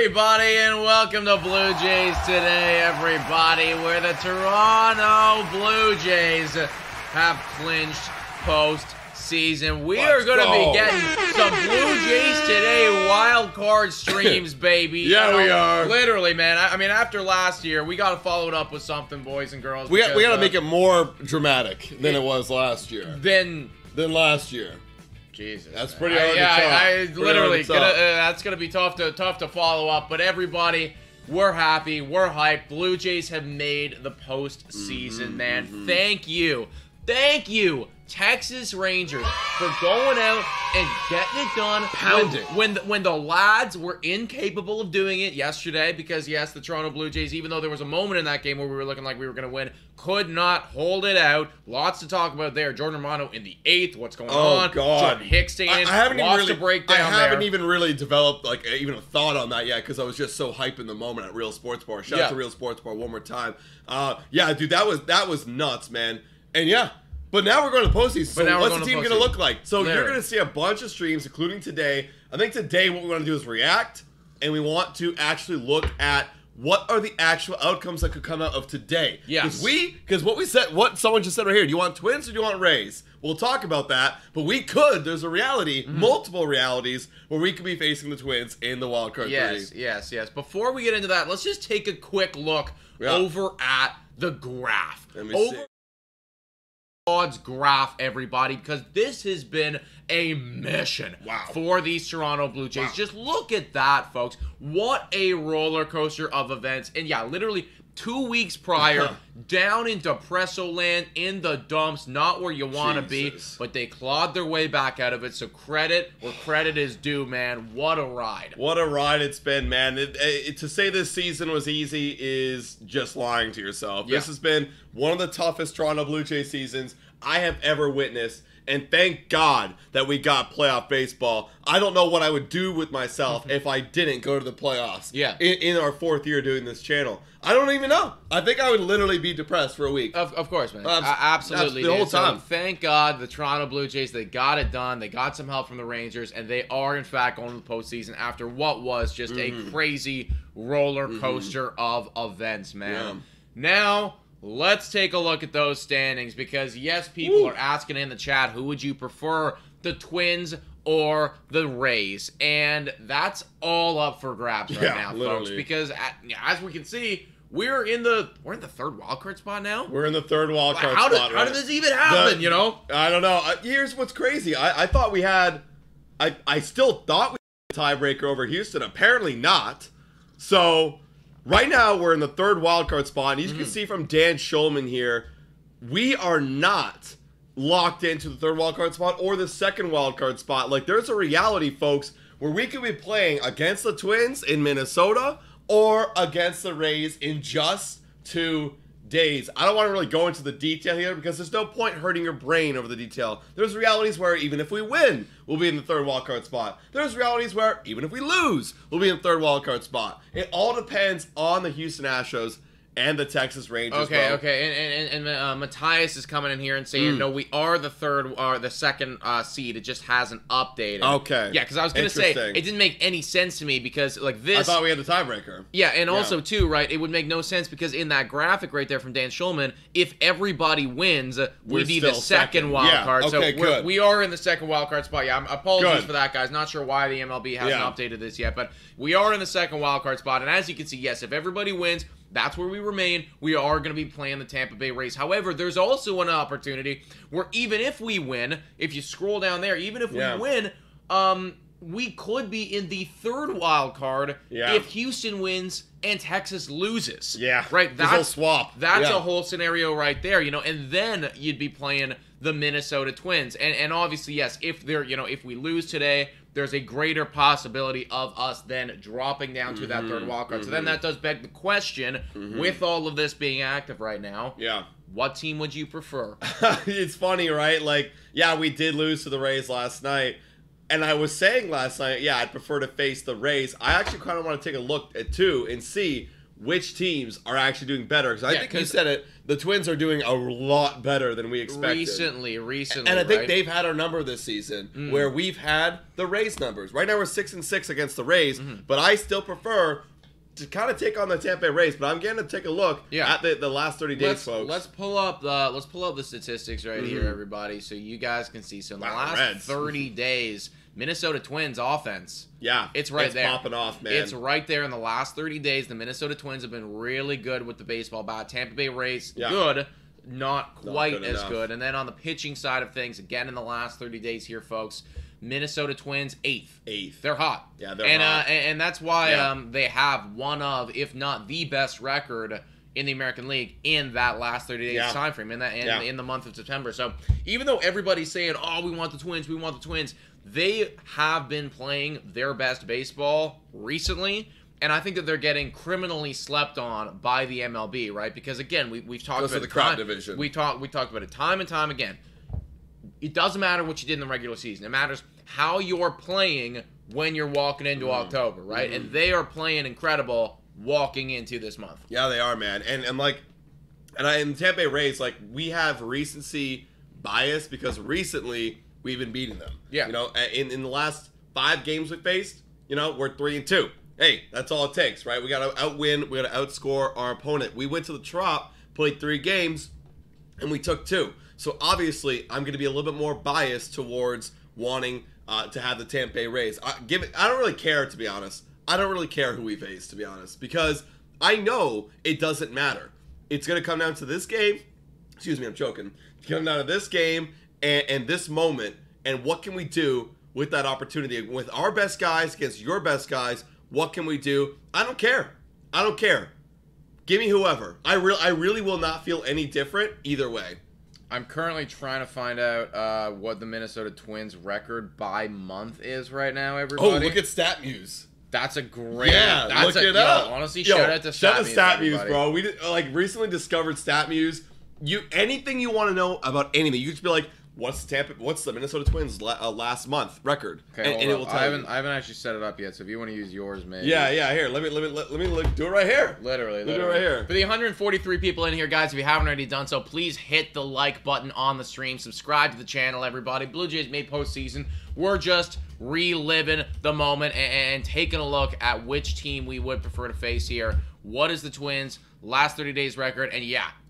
everybody, and welcome to Blue Jays Today, everybody, where the Toronto Blue Jays have clinched postseason. We are going to be getting some Blue Jays Today wild card streams, baby. Yeah, we are. Literally, man. I mean, after last year, we got to follow it up with something, boys and girls. We got to make it more dramatic than it was last year. Than last year. Jesus, that's pretty hard to top. Literally, that's gonna be tough to follow up. But everybody, we're happy, we're hyped. Blue Jays have made the postseason, man. Thank you, Texas Rangers, for going out and getting it done. Pounding. When the lads were incapable of doing it yesterday, because yes, the Toronto Blue Jays, even though there was a moment in that game where we were looking like we were going to win, could not hold it out. Lots to talk about there. Jordan Romano in the 8th. What's going on? God. Jordan Hicks staying in. Lots to break down I haven't even really developed even a thought on that yet, because I was just so hyped in the moment at Real Sports Bar. Shout out to Real Sports Bar one more time. Yeah, dude, that was nuts, man. And yeah. But now we're going to postseason. So what's the team going to look like? So you're going to see a bunch of streams, including today. I think today what we want to do is react, and we want to actually look at what are the actual outcomes that could come out of today. Yes. Because what someone just said right here, do you want Twins or do you want Rays? We'll talk about that, but there's a reality, multiple realities, where we could be facing the Twins in the wildcard 3. Yes. Before we get into that, let's just take a quick look over at the graph. Let me see. Odds graph, everybody, because this has been a mission for these Toronto Blue Jays. Just look at that, folks. What a roller coaster of events. And yeah, literally 2 weeks prior, down in Depresso land, in the dumps, not where you want to be, but they clawed their way back out of it. So credit where credit is due, man. What a ride. What a ride it's been, man. To say this season was easy is just lying to yourself. This has been one of the toughest Toronto Blue Jays seasons I have ever witnessed. And thank God that we got playoff baseball. I don't know what I would do with myself if I didn't go to the playoffs. In our 4th year doing this channel. I don't even know. I think I would literally be depressed for a week. Of course, man. Absolutely. The whole time. So thank God the Toronto Blue Jays, they got it done. They got some help from the Rangers, and they are, in fact, going to the postseason after what was just a crazy roller coaster of events, man. Now, let's take a look at those standings, because yes, people are asking in the chat, who would you prefer, the Twins or the Rays? And that's all up for grabs right now, folks, because as we can see, we're in the 3rd wildcard spot now. We're in the 3rd wildcard spot. How did this even happen, you know? I don't know. Here's what's crazy. I thought we had, I still thought we had a tiebreaker over Houston. Apparently not. So right now, we're in the 3rd wildcard spot, and as you can see from Dan Schulman here, we are not locked into the 3rd wildcard spot or the 2nd wildcard spot. Like, there's a reality, folks, where we could be playing against the Twins in Minnesota or against the Rays in just 2 days. I don't want to really go into the detail here, because there's no point hurting your brain over the detail. There's realities where even if we win, we'll be in the 3rd wildcard spot. There's realities where even if we lose, we'll be in the 3rd wildcard spot. It all depends on the Houston Astros and the Texas Rangers. Okay. And Matthias is coming in here and saying, no, we are the 2nd seed. It just hasn't updated. Okay. Yeah, because I was going to say, it didn't make any sense to me, because like this. I thought we had the tiebreaker. Yeah, and also too, right, it would make no sense, because in that graphic right there from Dan Schulman, if everybody wins, we'd be the 2nd wild card. Okay, so good. We are in the 2nd wild card spot. Yeah, apologies for that, guys. Not sure why the MLB hasn't updated this yet, but we are in the 2nd wild card spot. And as you can see, yes, if everybody wins, that's where we remain. We are going to be playing the Tampa Bay Rays. However, there's also an opportunity where even if we win, if you scroll down there, even if we win, we could be in the 3rd wild card if Houston wins and Texas loses. Right? That's a swap. That's a whole scenario right there, you know, and then you'd be playing the Minnesota Twins. And obviously, yes, if if we lose today, there's a greater possibility of us then dropping down to that 3rd wild card. So then that does beg the question, with all of this being active right now, what team would you prefer? It's funny, right? Like, yeah, we did lose to the Rays last night. And I was saying last night, I'd prefer to face the Rays. I actually kind of want to take a look at too and see which teams are actually doing better. Because I think you said it, the Twins are doing a lot better than we expected. Recently. And I think they've had our number this season, where we've had the Rays numbers. Right now we're 6-6 against the Rays, but I still prefer to kind of take on the Tampa Bay Rays. But I'm going to take a look at the last 30 days, folks. Let's pull up the statistics right here, everybody, so you guys can see. So in the last 30 days, Minnesota Twins offense. Yeah, it's right there. It's popping off, man. It's right there. In the last 30 days, the Minnesota Twins have been really good with the baseball bat. Tampa Bay Rays, good, not quite as good. And then on the pitching side of things, again in the last 30 days here, folks, Minnesota Twins 8th. They're hot. Yeah, they're hot. And that's why they have one of, if not the best record in the American League in that last 30 days time frame, in the month of September. So even though everybody's saying, oh, we want the Twins, they have been playing their best baseball recently, and I think that they're getting criminally slept on by the MLB, right? Because again, we've talked about the crap division. We talked about it time and time again. It doesn't matter what you did in the regular season. It matters how you're playing when you're walking into October, right? And they are playing incredible walking into this month. Yeah, they are, man. And in the Tampa Bay Rays, like, we have recency bias because recently we've been beating them. Yeah. You know, in the last 5 games we faced, you know, we're 3-2. Hey, that's all it takes, right? We got to outwin. We got to outscore our opponent. We went to the Trop, played 3 games, and we took 2. So obviously, I'm going to be a little bit more biased towards wanting to have the Tampa Bay Rays. I don't really care, to be honest. I don't really care who we face, to be honest, because I know it doesn't matter. It's going to come down to this game. Excuse me, I'm choking. It's going to come down to this game and this moment, and what can we do with that opportunity? With our best guys against your best guys, what can we do? I don't care. I don't care. Give me whoever. I really will not feel any different either way. I'm currently trying to find out what the Minnesota Twins record by month is right now, everybody. Oh, look at StatMuse. That's a great... look it up. Honestly, shout out to StatMuse, bro. We recently discovered StatMuse. Anything you want to know about anything, you just be like, what's the Minnesota Twins last month record? Okay, and it will tell you. I haven't actually set it up yet, so if you want to use yours, maybe. Yeah, here. Let me look. Do it right here. Literally. Do it right here. For the 143 people in here, guys, if you haven't already done so, please hit the like button on the stream. Subscribe to the channel, everybody. Blue Jays made postseason. We're just reliving the moment and taking a look at which team we would prefer to face here. What is the Twins' last 30 days record? And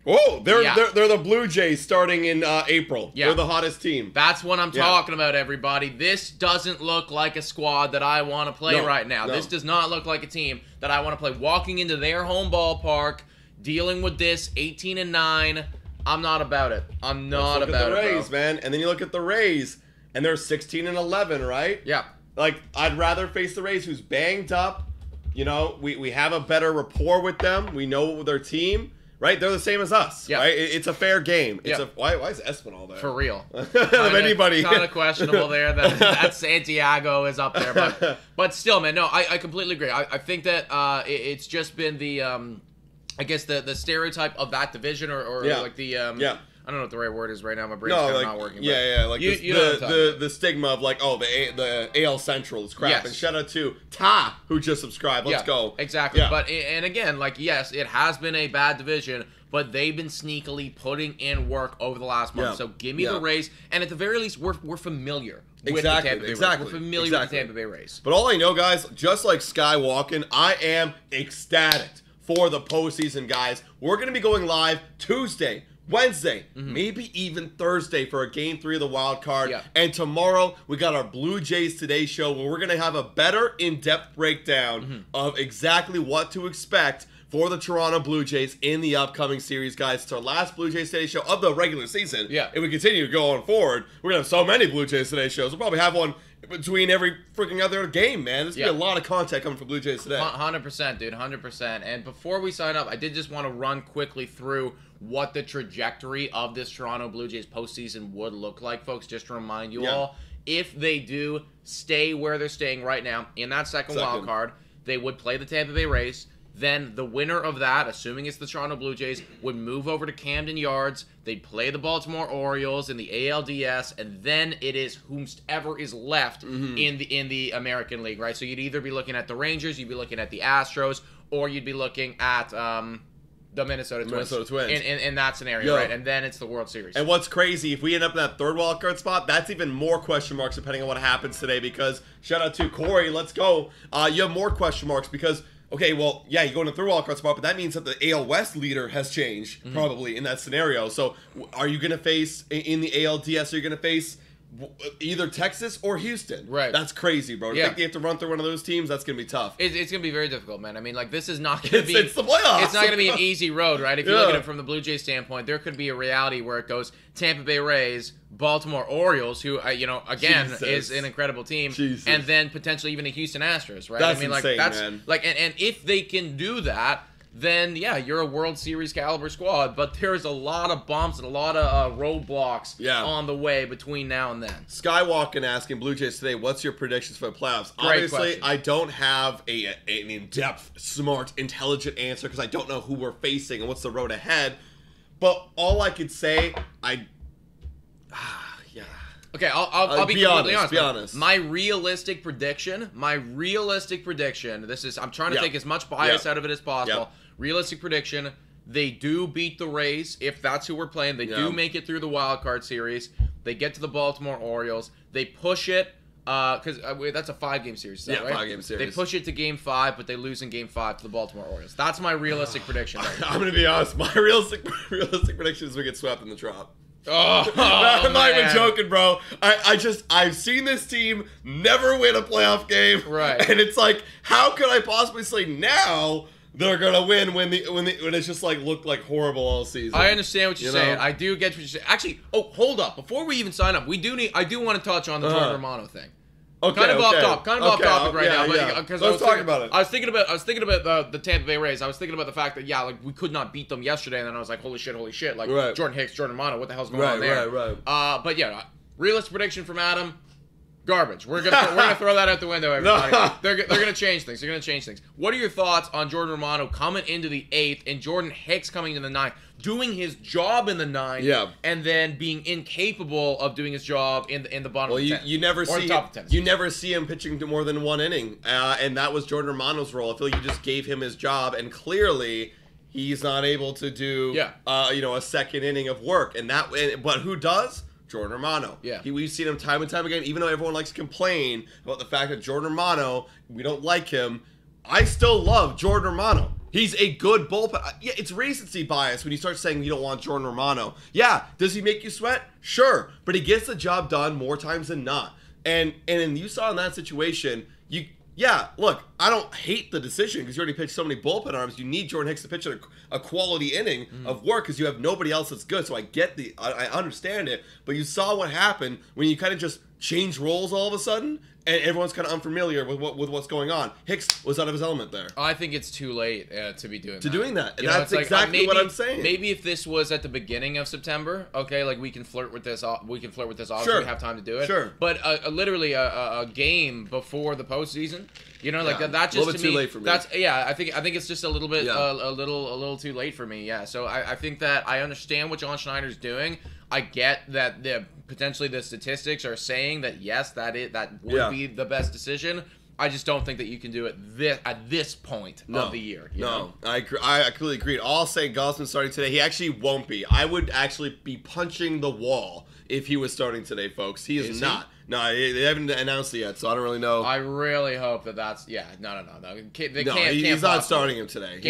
oh, they're the Blue Jays starting in April. Yeah. They're the hottest team. That's what I'm talking about, everybody. This doesn't look like a squad that I want to play right now. This does not look like a team that I want to play. Walking into their home ballpark, dealing with this 18-9, I'm not about it. I'm not about it, the Rays, man. And then you look at the Rays, and they're 16-11, right? Yeah. Like, I'd rather face the Rays, who's banged up. You know, we have a better rapport with them. We know their team. Right? They're the same as us. Right? It's a fair game. Why is Espinal there? For real. Of anybody. Kind of questionable there. That Santiago is up there. But still, man, no, I completely agree. I think that it's just been the, I guess, the stereotype of that division or like the... I don't know what the right word is right now. My brain's kind of not working. Like the stigma of like, oh, the AL Central is crap. And shout out to Ta, who just subscribed. Let's go. Exactly. But and again, like, yes, it has been a bad division, but they've been sneakily putting in work over the last month. So give me the Rays, and at the very least, we're familiar with the Tampa Bay Rays. We're familiar with the Tampa Bay Rays. But all I know, guys, just like Sky walking, I am ecstatic for the postseason, guys. We're gonna be going live Tuesday, Wednesday, maybe even Thursday for a Game 3 of the wild card. And tomorrow, we got our Blue Jays Today show where we're going to have a better in-depth breakdown of exactly what to expect for the Toronto Blue Jays in the upcoming series, guys. It's our last Blue Jays Today show of the regular season. If we continue going forward, we're going to have so many Blue Jays Today shows. We'll probably have one between every freaking other game, man. There's going to be a lot of content coming from Blue Jays Today. 100%, dude. 100%. And before we sign up, I did just want to run quickly through what the trajectory of this Toronto Blue Jays postseason would look like, folks. Just to remind you all, if they do stay where they're staying right now in that second wild card, they would play the Tampa Bay Rays. Then the winner of that, assuming it's the Toronto Blue Jays, would move over to Camden Yards. They'd play the Baltimore Orioles in the ALDS, and then it is whomsoever is left in the American League, right? So you'd either be looking at the Rangers, you'd be looking at the Astros, or you'd be looking at the Minnesota Twins in that scenario, right? And then it's the World Series. And what's crazy, if we end up in that third wildcard spot, that's even more question marks depending on what happens today, because shout out to Corey, let's go. You have more question marks because, okay, well, yeah, you go in the third wildcard spot, but that means that the AL West leader has changed, probably, in that scenario. So are you going to face, in the ALDS, are you going to face either Texas or Houston? Right. That's crazy, bro. I think you have to run through one of those teams. That's going to be tough. It's going to be very difficult, man. I mean, like, this is not going to be... It's the playoffs. It's not going to be an easy road, right? If you look at it from the Blue Jays standpoint, there could be a reality where it goes Tampa Bay Rays, Baltimore Orioles, who, again, is an incredible team, and then potentially even the Houston Astros, right? That's I mean, like, insane, man. Like, and if they can do that, then yeah, you're a World Series caliber squad. But there's a lot of bumps and a lot of roadblocks on the way between now and then. Skywalking asking Blue Jays today, what's your predictions for the playoffs? Great Obviously, question. I don't have an in-depth, smart, intelligent answer because I don't know who we're facing and what's the road ahead. But all I could say, Okay, I'll be completely honest. Be honest. My realistic prediction. This is, I'm trying to take as much bias out of it as possible. Realistic prediction: they do beat the Rays if that's who we're playing. They do make it through the wild card series. They get to the Baltimore Orioles. They push it because that's a 5-game series. Is that right? 5-game series. They push it to Game 5, but they lose in Game 5 to the Baltimore Orioles. That's my realistic prediction. I'm gonna be honest. My realistic prediction is we get swept in the Trop. I'm not even joking, bro. I've seen this team never win a playoff game, right? And it's like, how could I possibly say now they're gonna win when it's just like looked like horrible all season? I understand what you're saying. I do get what you're saying. Actually, hold up. Before we even sign up, I do want to touch on the Jordan Romano thing. Okay, kind of off topic right now. Because let's talk about it. I was thinking about the Tampa Bay Rays. I was thinking about the fact that like we could not beat them yesterday, and then I was like, holy shit, like Jordan Hicks, Jordan Romano, what the hell's going on there? But yeah, realistic prediction from Adam. Garbage. We're gonna throw that out the window, everybody. They're gonna change things. What are your thoughts on Jordan Romano coming into the 8th and Jordan Hicks coming into the 9th, doing his job in the 9th, and then being incapable of doing his job in the bottom of the 10th? You never see him pitching to more than 1 inning, and that was Jordan Romano's role. I feel like you just gave him his job, and clearly he's not able to do a second inning of work. But who does? Jordan Romano. Yeah. We've seen him time and time again, even though everyone likes to complain about the fact that Jordan Romano, we don't like him. I still love Jordan Romano. He's a good bullpen. Yeah, it's recency bias when you start saying you don't want Jordan Romano. Yeah, does he make you sweat? Sure. But he gets the job done more times than not. And you saw in that situation, look, I don't hate the decision because you already pitched so many bullpen arms. You need Jordan Hicks to pitch a quality inning of work because you have nobody else that's good. So I understand it. But you saw what happened when you kind of just change roles all of a sudden, and everyone's kind of unfamiliar with what's going on. Hicks was out of his element there. I think it's too late to be doing that. And that's exactly what I'm saying. Maybe if this was at the beginning of September, okay, like we can flirt with this. We can flirt with this. Obviously, we have time to do it. Sure. But literally a game before the postseason. That just a little bit to me, too late for me. I think it's just a little bit a little too late for me. Yeah. So I think that I understand what John Schneider's doing. I get that potentially the statistics are saying that yes, that would be the best decision. I just don't think that you can do it at this point of the year. I completely agree. I'll say Gosman starting today. He actually won't be. I would actually be punching the wall if he was starting today, folks. He is not. No, they haven't announced it yet, so I don't really know. I really hope that's... Yeah, no. He's not starting him today.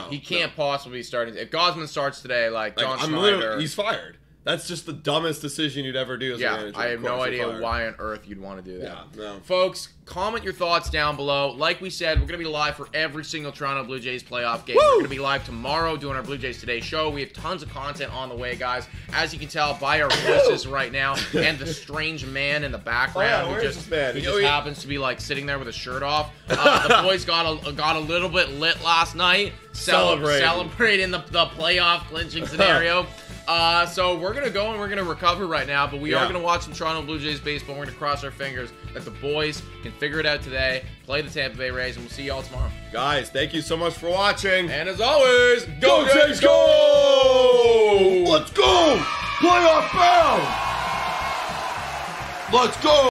He can't possibly be starting... If Gosman starts today, John Schneider... He's fired. That's just the dumbest decision you'd ever do as a manager. I have no idea why on earth you'd want to do that. Yeah, no. Folks, comment your thoughts down below. Like we said, we're going to be live for every single Toronto Blue Jays playoff game. We're going to be live tomorrow doing our Blue Jays Today show. We have tons of content on the way, guys. As you can tell by our voices right now and the strange man in the background who just happens to be sitting there with his shirt off. The boys got a little bit lit last night celebrating the playoff clinching scenario. So we're going to go and we're going to recover right now, but we are going to watch some Toronto Blue Jays baseball. We're going to cross our fingers that the boys can figure it out today, play the Tampa Bay Rays, and we'll see y'all tomorrow. Guys, thank you so much for watching. And as always, go Jays, go! Let's go! Playoff bound! Let's go!